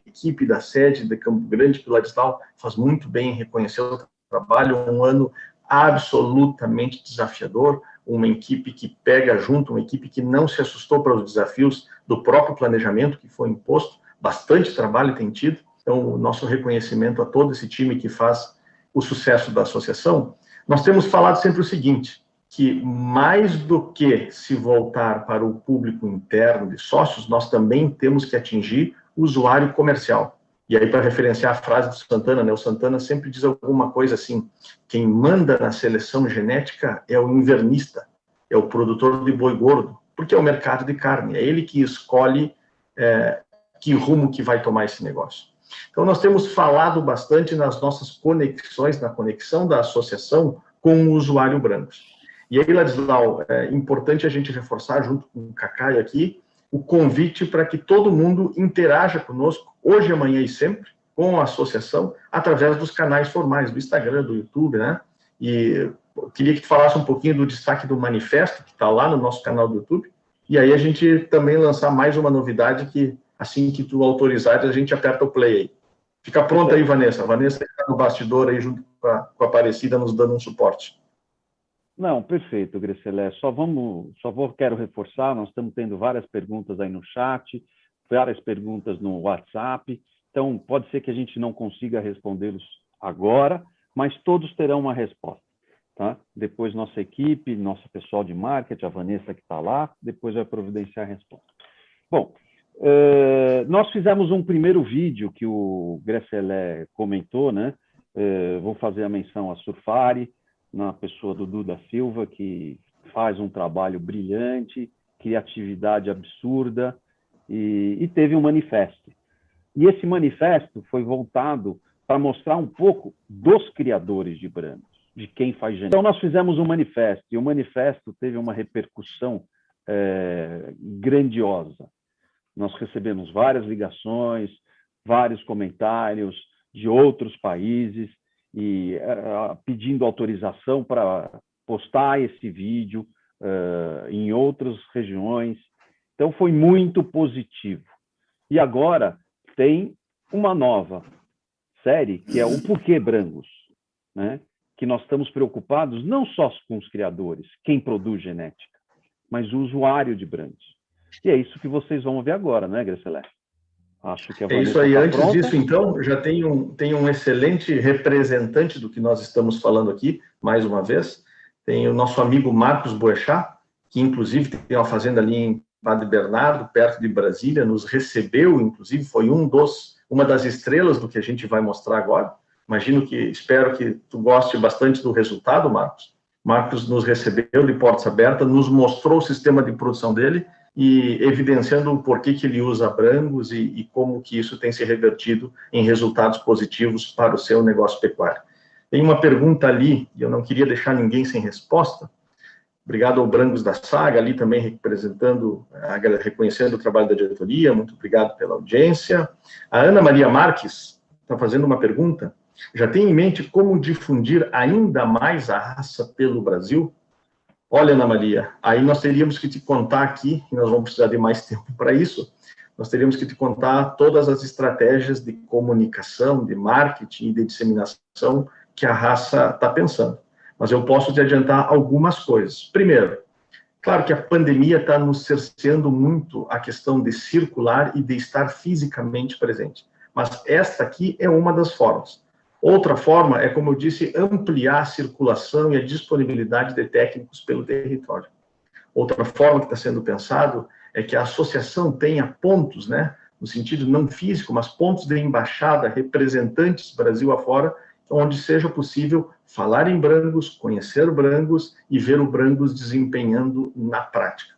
equipe da sede de Campo Grande, que o Ladislau faz muito bem em reconhecer o trabalho, um ano absolutamente desafiador, uma equipe que pega junto, uma equipe que não se assustou para os desafios do próprio planejamento que foi imposto, bastante trabalho tem tido. Então, o nosso reconhecimento a todo esse time que faz o sucesso da associação. Nós temos falado sempre o seguinte, que mais do que se voltar para o público interno de sócios, nós também temos que atingir o usuário comercial. E aí, para referenciar a frase do Santana, né, o Santana sempre diz alguma coisa assim, quem manda na seleção genética é o invernista, é o produtor de boi gordo, porque é o mercado de carne, é ele que escolhe que rumo que vai tomar esse negócio. Então, nós temos falado bastante nas nossas conexões, na conexão da associação com o usuário Brangus. E aí, Ladislau, é importante a gente reforçar, junto com o Cacai aqui, o convite para que todo mundo interaja conosco, hoje, amanhã e sempre, com a associação, através dos canais formais, do Instagram, do YouTube, né? E eu queria que tu falasse um pouquinho do destaque do manifesto, que está lá no nosso canal do YouTube, e aí a gente também lançar mais uma novidade que, assim que tu autorizar, a gente aperta o play aí. Fica pronta aí, Vanessa. A Vanessa está no bastidor aí, junto com a Aparecida, nos dando um suporte. Não, perfeito, Grecelé. Quero reforçar, nós estamos tendo várias perguntas aí no chat, várias perguntas no WhatsApp, então pode ser que a gente não consiga respondê-los agora, mas todos terão uma resposta, tá? Depois nossa equipe, nosso pessoal de marketing, a Vanessa que está lá, depois vai providenciar a resposta. Bom, nós fizemos um primeiro vídeo que o Grecelé comentou, né? Vou fazer a menção a Surfari, na pessoa do Duda Silva, que faz um trabalho brilhante, criatividade absurda, e teve um manifesto. E esse manifesto foi voltado para mostrar um pouco dos criadores de Brangus, de quem faz genética. Então, nós fizemos um manifesto, e o manifesto teve uma repercussão grandiosa. Nós recebemos várias ligações, vários comentários de outros países, e pedindo autorização para postar esse vídeo em outras regiões. Então, foi muito positivo. E agora tem uma nova série, que é o Porquê Brangus, né? Que nós estamos preocupados não só com os criadores, quem produz genética, mas o usuário de Brangus. E é isso que vocês vão ver agora, né, Grecelé? Acho que a Vanessa isso aí. Antes pronta. disso, então, já tem um excelente representante do que nós estamos falando aqui, mais uma vez. Tem o nosso amigo Marcos Boechat, que inclusive tem uma fazenda ali em Padre Bernardo, perto de Brasília, nos recebeu, inclusive foi uma das estrelas do que a gente vai mostrar agora. Espero que tu goste bastante do resultado, Marcos. Marcos nos recebeu de portas abertas, nos mostrou o sistema de produção dele, e evidenciando o porquê que ele usa Brangus e como que isso tem se revertido em resultados positivos para o seu negócio pecuário. Tem uma pergunta ali, e eu não queria deixar ninguém sem resposta. Obrigado ao Brangus da Saga, ali também reconhecendo o trabalho da diretoria, muito obrigado pela audiência. A Ana Maria Marques está fazendo uma pergunta, já tem em mente como difundir ainda mais a raça pelo Brasil? Olha, Ana Maria, aí nós teríamos que te contar aqui, e nós vamos precisar de mais tempo para isso, nós teríamos que te contar todas as estratégias de comunicação, de marketing e de disseminação que a raça está pensando. Mas eu posso te adiantar algumas coisas. Primeiro, claro que a pandemia está nos cerceando muito a questão de circular e de estar fisicamente presente. Mas esta aqui é uma das formas. Outra forma é, como eu disse, ampliar a circulação e a disponibilidade de técnicos pelo território. Outra forma que está sendo pensado é que a associação tenha pontos, né, no sentido não físico, mas pontos de embaixada, representantes Brasil afora, onde seja possível falar em Brangos, conhecer Brangos e ver o Brangos desempenhando na prática.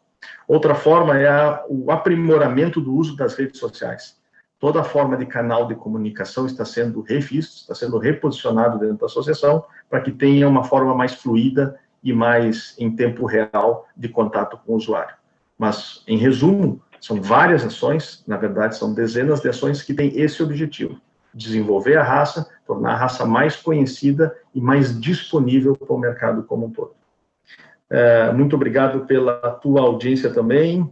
Outra forma é o aprimoramento do uso das redes sociais. Toda forma de canal de comunicação está sendo revisto, está sendo reposicionado dentro da associação para que tenha uma forma mais fluida e mais em tempo real de contato com o usuário. Mas, em resumo, são várias ações, na verdade são dezenas de ações que têm esse objetivo: desenvolver a raça, tornar a raça mais conhecida e mais disponível para o mercado como um todo. Muito obrigado pela tua audiência também,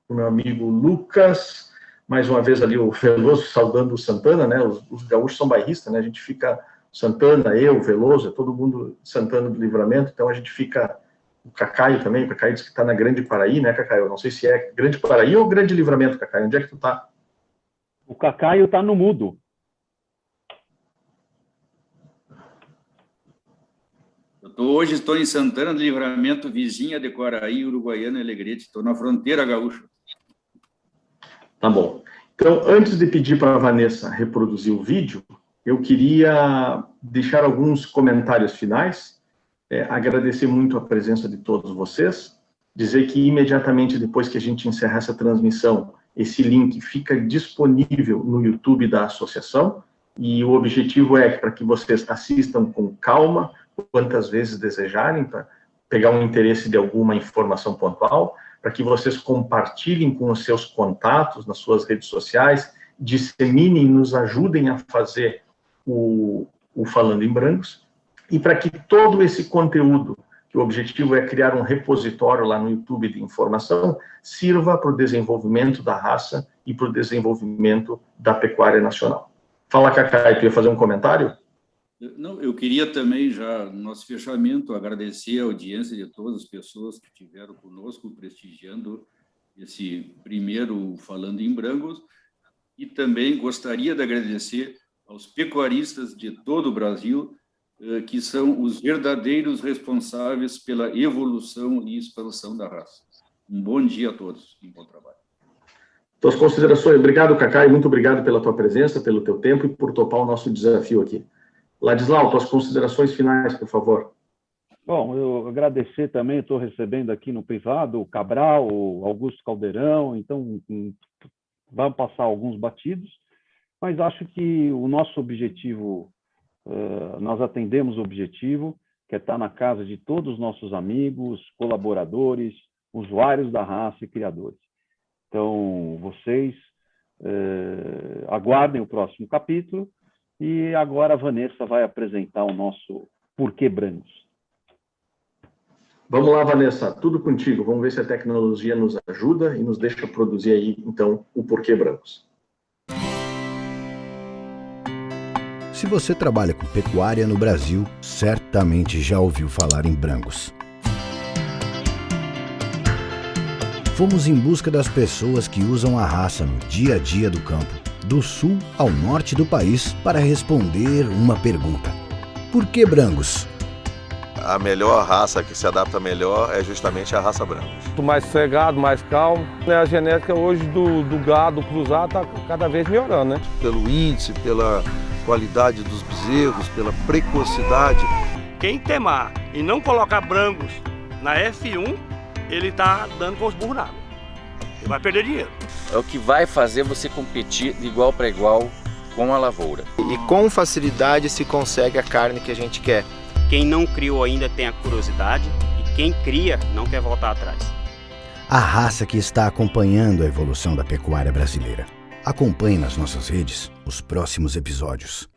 o meu amigo Lucas. Mais uma vez ali o Veloso saudando o Santana, né? Os gaúchos são bairristas, né? A gente fica Santana, eu, Veloso, todo mundo Santana do Livramento, então a gente fica o Cacaio também. O Cacaio diz que está na Grande Paraí, né, Cacaio? Não sei se é Grande Paraí ou Grande Livramento, Cacaio. Onde é que tu tá? O Cacaio está no mudo. Hoje estou em Santana do Livramento, vizinha de Quaraí, Uruguaiana e Alegrete. Estou na fronteira gaúcha. Tá bom. Então, antes de pedir para a Vanessa reproduzir o vídeo, eu queria deixar alguns comentários finais, agradecer muito a presença de todos vocês, dizer que imediatamente depois que a gente encerrar essa transmissão, esse link fica disponível no YouTube da associação, e o objetivo é para que vocês assistam com calma, quantas vezes desejarem, para pegar um interesse de alguma informação pontual, para que vocês compartilhem com os seus contatos nas suas redes sociais, disseminem e nos ajudem a fazer o Falando em Brangos, e para que todo esse conteúdo, que o objetivo é criar um repositório lá no YouTube de informação, sirva para o desenvolvimento da raça e para o desenvolvimento da pecuária nacional. Fala, Cacai, tu ia fazer um comentário? Não, eu queria também, já no nosso fechamento, agradecer a audiência de todas as pessoas que estiveram conosco, prestigiando esse primeiro Falando em Brangos, e também gostaria de agradecer aos pecuaristas de todo o Brasil, que são os verdadeiros responsáveis pela evolução e expansão da raça. Um bom dia a todos e um bom trabalho. Tuas considerações. Obrigado, Cacai, muito obrigado pela tua presença, pelo teu tempo e por topar o nosso desafio aqui. Ladislau, tuas considerações finais, por favor. Bom, eu agradecer também, estou recebendo aqui no privado o Cabral, o Augusto Caldeirão, então vamos passar alguns batidos, mas acho que o nosso objetivo, nós atendemos o objetivo, que é estar na casa de todos os nossos amigos, colaboradores, usuários da raça e criadores. Então, vocês aguardem o próximo capítulo. E agora a Vanessa vai apresentar o nosso Porquê Brangos. Vamos lá, Vanessa, tudo contigo. Vamos ver se a tecnologia nos ajuda e nos deixa produzir aí, então, o Porquê Brangos. Se você trabalha com pecuária no Brasil, certamente já ouviu falar em Brangos. Fomos em busca das pessoas que usam a raça no dia a dia do campo, do sul ao norte do país, para responder uma pergunta: por que Brangos? A melhor raça que se adapta melhor é justamente a raça Brangos. Mais sossegado, mais calmo. A genética hoje do gado cruzado está cada vez melhorando, né? Pelo índice, pela qualidade dos bezerros, pela precocidade. Quem temar e não colocar Brangos na F1, ele está dando com os burros na água. Ele vai perder dinheiro. É o que vai fazer você competir de igual para igual com a lavoura. E com facilidade se consegue a carne que a gente quer. Quem não criou ainda tem a curiosidade e quem cria não quer voltar atrás. A raça que está acompanhando a evolução da pecuária brasileira. Acompanhe nas nossas redes o os próximos episódios.